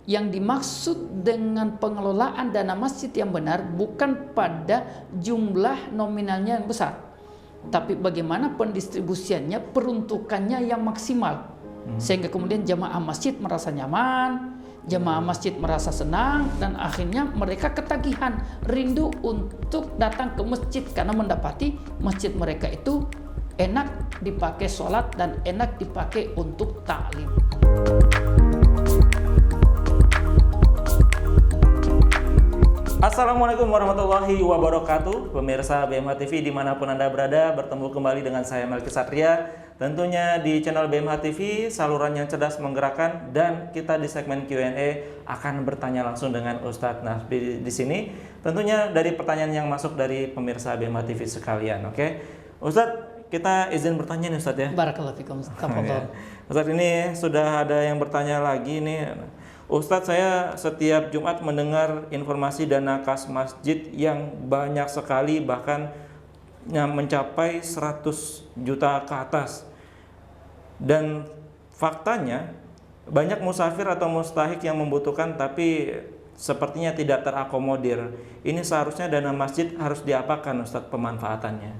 yang dimaksud dengan pengelolaan dana masjid yang benar bukan pada jumlah nominalnya yang besar, tapi bagaimana pendistribusiannya, peruntukannya yang maksimal, sehingga kemudian jamaah masjid merasa nyaman, jamaah masjid merasa senang, dan akhirnya mereka ketagihan, rindu untuk datang ke masjid karena mendapati masjid mereka itu enak dipakai sholat dan enak dipakai untuk taklim. Assalamualaikum warahmatullahi wabarakatuh. Pemirsa BMH TV dimanapun Anda berada, bertemu kembali dengan saya Melki Satria. Tentunya di channel BMH TV, saluran yang cerdas menggerakkan, dan kita di segmen Q&A akan bertanya langsung dengan Ustadz Nasbi di sini. Tentunya dari pertanyaan yang masuk dari pemirsa BMH TV sekalian. Oke, Ustadz, kita izin bertanya nih Ustadz ya. Barakallahu fikum. Ustadz, ini sudah ada yang bertanya lagi nih. Ustadz, saya setiap Jumat mendengar informasi dana kas masjid yang banyak sekali, bahkan mencapai 100 juta ke atas. Dan faktanya banyak musafir atau mustahik yang membutuhkan tapi sepertinya tidak terakomodir. Ini seharusnya dana masjid harus diapakan Ustadz pemanfaatannya?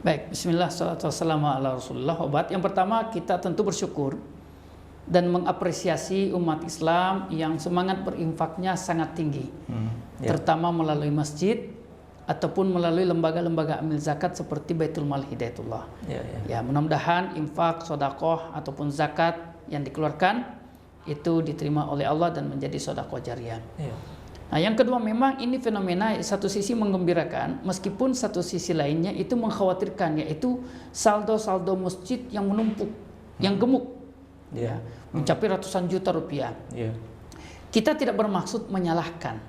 Baik, bismillah, salatu wassalamu ala rasulullah. Obat yang pertama, kita tentu bersyukur dan mengapresiasi umat Islam yang semangat berinfaknya sangat tinggi, terutama melalui masjid ataupun melalui lembaga-lembaga amil zakat seperti Baitul Mal Hidayatullah. Ya, mudah-mudahan infak, sodakoh ataupun zakat yang dikeluarkan itu diterima oleh Allah dan menjadi sodakoh jariah. Nah, yang kedua, memang ini fenomena satu sisi menggembirakan, meskipun satu sisi lainnya itu mengkhawatirkan, yaitu saldo-saldo masjid yang menumpuk, yang gemuk. Mencapai ratusan juta rupiah. Kita tidak bermaksud menyalahkan,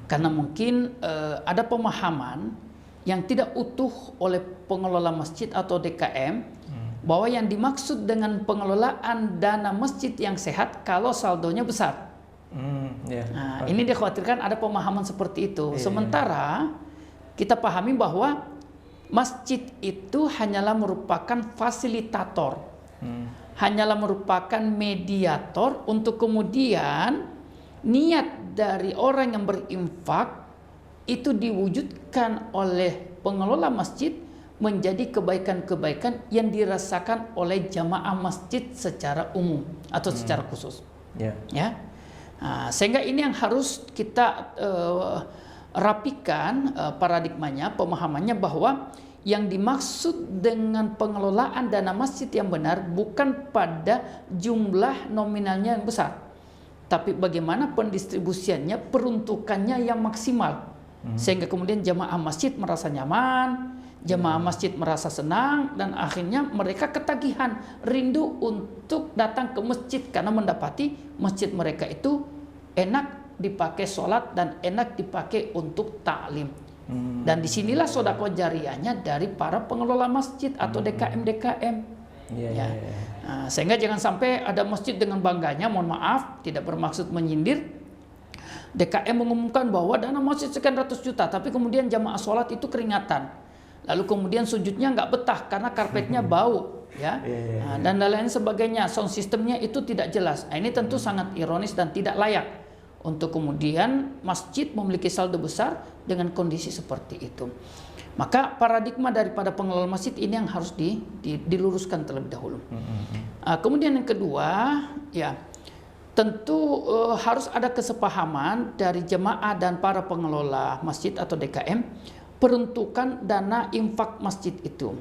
karena mungkin ada pemahaman yang tidak utuh oleh pengelola masjid atau DKM, bahwa yang dimaksud dengan pengelolaan dana masjid yang sehat kalau saldonya besar. Nah, ini dikhawatirkan ada pemahaman seperti itu. Sementara kita pahami bahwa masjid itu hanyalah merupakan fasilitator, hanyalah merupakan mediator untuk kemudian niat dari orang yang berinfak itu diwujudkan oleh pengelola masjid menjadi kebaikan-kebaikan yang dirasakan oleh jamaah masjid secara umum atau secara khusus. Nah, sehingga ini yang harus kita rapikan paradigmanya, pemahamannya, bahwa yang dimaksud dengan pengelolaan dana masjid yang benar bukan pada jumlah nominalnya yang besar, tapi bagaimana pendistribusiannya, peruntukannya yang maksimal, sehingga kemudian jamaah masjid merasa nyaman, jamaah masjid merasa senang, dan akhirnya mereka ketagihan, rindu untuk datang ke masjid karena mendapati masjid mereka itu enak dipakai sholat dan enak dipakai untuk taklim. Dan disinilah sedekah jariahnya dari para pengelola masjid atau DKM-DKM. Nah, sehingga jangan sampai ada masjid dengan bangganya, mohon maaf, tidak bermaksud menyindir, DKM mengumumkan bahwa dana masjid sekian ratus juta, tapi kemudian jamaah sholat itu keringatan, lalu kemudian sujudnya nggak betah karena karpetnya bau, dan lain sebagainya, sound systemnya itu tidak jelas. Nah, ini tentu sangat ironis dan tidak layak untuk kemudian masjid memiliki saldo besar dengan kondisi seperti itu. Maka paradigma daripada pengelola masjid ini yang harus diluruskan terlebih dahulu. Kemudian yang kedua, ya tentu harus ada kesepahaman dari jemaah dan para pengelola masjid atau DKM peruntukan dana infak masjid itu.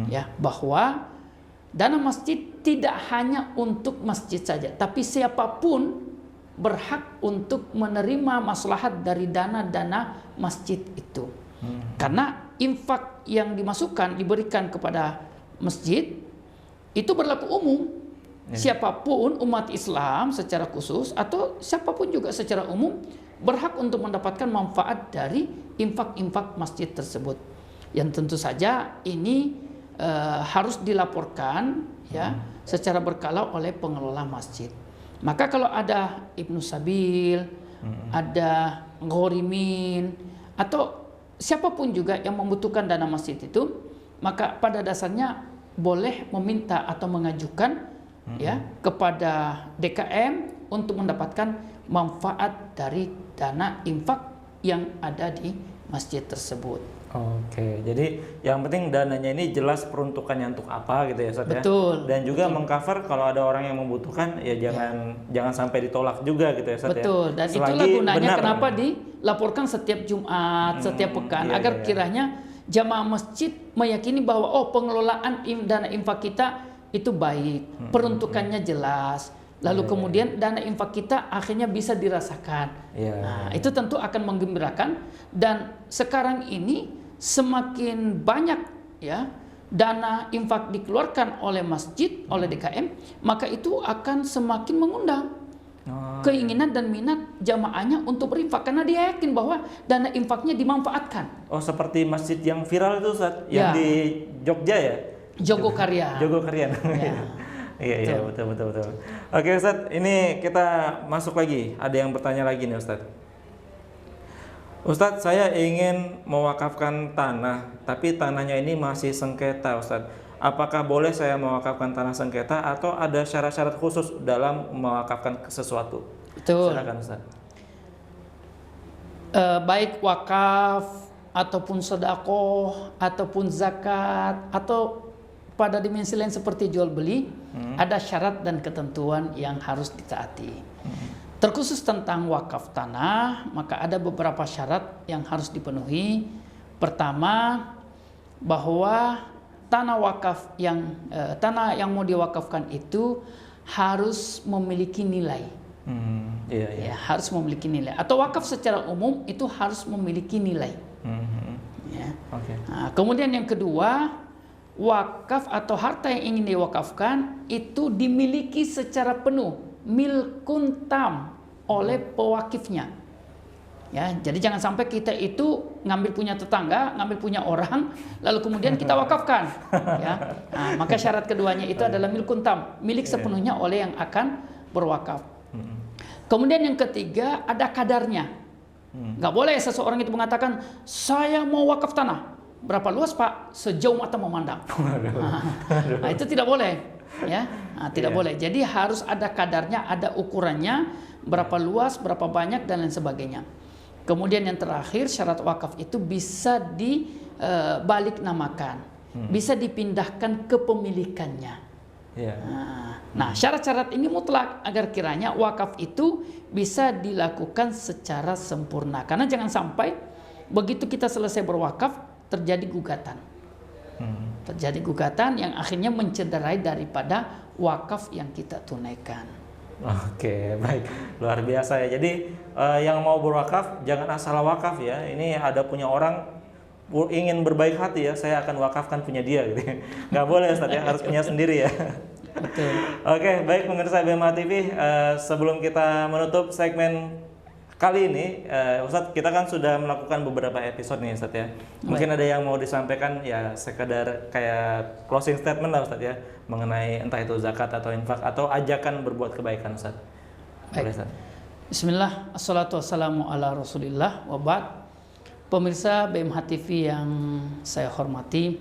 Ya, bahwa dana masjid tidak hanya untuk masjid saja, tapi siapapun berhak untuk menerima maslahat dari dana-dana masjid itu. Karena infak yang dimasukkan, diberikan kepada masjid itu berlaku umum. Siapapun umat Islam secara khusus atau siapapun juga secara umum berhak untuk mendapatkan manfaat dari infak-infak masjid tersebut. Yang tentu saja ini harus dilaporkan secara berkala oleh pengelola masjid. Maka kalau ada Ibnu Sabil, ada ghorimin, atau siapapun juga yang membutuhkan dana masjid itu, maka pada dasarnya boleh meminta atau mengajukan kepada DKM untuk mendapatkan manfaat dari dana infak yang ada di masjid tersebut. Oke, jadi yang penting dananya ini jelas peruntukannya untuk apa gitu ya Ustaz ya. Betul. Dan juga mengcover kalau ada orang yang membutuhkan ya jangan sampai ditolak juga gitu ya Ustaz ya. Betul. Dan itulah gunanya kenapa dilaporkan setiap Jumat, setiap pekan agar kiranya jamaah masjid meyakini bahwa pengelolaan dana infak kita itu baik, peruntukannya jelas. Lalu kemudian dana infak kita akhirnya bisa dirasakan. Nah, itu tentu akan menggembirakan, dan sekarang ini semakin banyak ya dana infak dikeluarkan oleh masjid, oleh DKM, maka itu akan semakin mengundang keinginan dan minat jamaahnya untuk berinfak karena dia yakin bahwa dana infaknya dimanfaatkan. Oh, seperti masjid yang viral itu Ustaz, yang di Jogja ya? Jogokarya. Jogokarya. Iya, betul. Oke Ustaz, ini kita masuk lagi. Ada yang bertanya lagi nih Ustaz. Ustaz, saya ingin mewakafkan tanah, tapi tanahnya ini masih sengketa Ustaz. Apakah boleh saya mewakafkan tanah sengketa atau ada syarat-syarat khusus dalam mewakafkan sesuatu? Betul. Silakan Ustaz. Baik wakaf ataupun sedekah ataupun zakat atau pada dimensi lain seperti jual beli, ada syarat dan ketentuan yang harus ditaati. Terkhusus tentang wakaf tanah, maka ada beberapa syarat yang harus dipenuhi. Pertama, bahwa tanah wakaf tanah yang mau diwakafkan itu harus memiliki nilai. Ya, harus memiliki nilai. Atau wakaf secara umum itu harus memiliki nilai. Ya. Nah, kemudian yang kedua, wakaf atau harta yang ingin diwakafkan itu dimiliki secara penuh, milkun tam, oleh pewakifnya. Ya, jadi jangan sampai kita itu ngambil punya tetangga, ngambil punya orang, lalu kemudian kita wakafkan. Ya, nah, maka syarat keduanya itu adalah milkun tam, milik sepenuhnya oleh yang akan berwakaf. Kemudian yang ketiga ada kadarnya. Nggak boleh seseorang itu mengatakan saya mau wakaf tanah. Berapa luas Pak? Sejauh mata memandang. Nah, itu tidak boleh, ya. Nah, tidak boleh. Jadi harus ada kadarnya, ada ukurannya, berapa luas, berapa banyak dan lain sebagainya. Kemudian yang terakhir, syarat wakaf itu bisa dibalik namakan, bisa dipindahkan kepemilikannya. Nah, syarat-syarat ini mutlak agar kiranya wakaf itu bisa dilakukan secara sempurna. Karena jangan sampai begitu kita selesai berwakaf terjadi gugatan. Terjadi gugatan yang akhirnya mencederai daripada wakaf yang kita tunaikan. Oke, baik, luar biasa ya. Jadi yang mau berwakaf jangan asal wakaf ya. Ini ada punya orang ingin berbaik hati ya, saya akan wakafkan punya dia gitu. Nggak boleh Ustaz ya, harus punya sendiri ya. Betul. Oke, baik pemirsa BMA TV, sebelum kita menutup segmen kali ini, Ustadz, kita kan sudah melakukan beberapa episode nih Ustadz ya. Mungkin ada yang mau disampaikan ya, sekedar kayak closing statement lah Ustadz ya, mengenai entah itu zakat atau infak atau ajakan berbuat kebaikan Ustadz. Boleh Ustadz. Bismillah, assalatu wassalamu ala rasulillah wa ba'd. Pemirsa BMH TV yang saya hormati,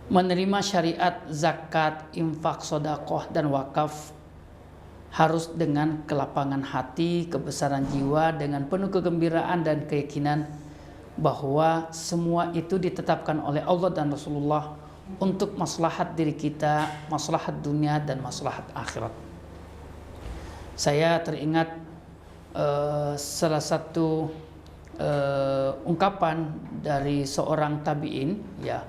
menerima syariat zakat, infak, sedekah dan wakaf harus dengan kelapangan hati, kebesaran jiwa, dengan penuh kegembiraan dan keyakinan bahwa semua itu ditetapkan oleh Allah dan Rasulullah untuk maslahat diri kita, maslahat dunia dan maslahat akhirat. Saya teringat salah satu ungkapan dari seorang tabi'in, ya,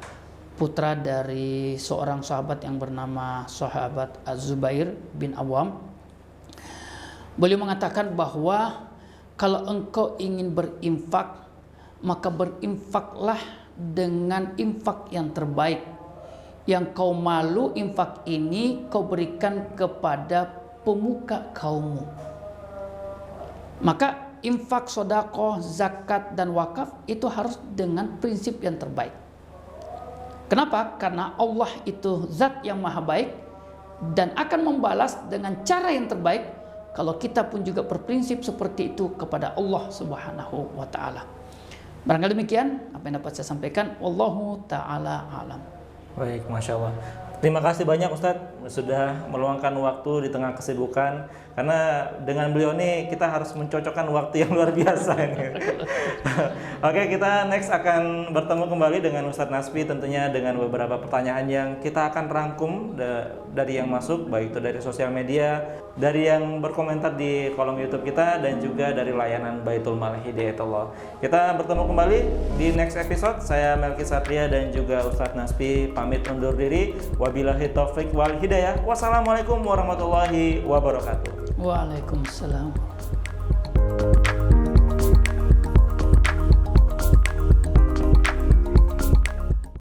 putra dari seorang sahabat yang bernama sahabat Az-Zubair bin Awam. Beliau mengatakan bahwa kalau engkau ingin berinfak, maka berinfaklah dengan infak yang terbaik. Yang kau malu infak ini kau berikan kepada pemuka kaummu. Maka infak, sedekah, zakat dan wakaf itu harus dengan prinsip yang terbaik. Kenapa? Karena Allah itu zat yang maha baik dan akan membalas dengan cara yang terbaik kalau kita pun juga berprinsip seperti itu kepada Allah Subhanahu wa taala. Barangkali demikian apa yang dapat saya sampaikan. Wallahu taala alam. Baik, Masya Allah. Terima kasih banyak Ustadz sudah meluangkan waktu di tengah kesibukan, karena dengan beliau ini kita harus mencocokkan waktu yang luar biasa ini. Oke, kita next akan bertemu kembali dengan Ustadz Nasfi, tentunya dengan beberapa pertanyaan yang kita akan rangkum dari yang masuk, baik itu dari sosial media, dari yang berkomentar di kolom YouTube kita, dan juga dari layanan Baitul Mal Hidayatullah. Kita bertemu kembali di next episode. Saya Melki Satria dan juga Ustadz Nasfi pamit undur diri. Wabillahi taufik wal hidayah. Wassalamualaikum warahmatullahi wabarakatuh. Waalaikumsalam.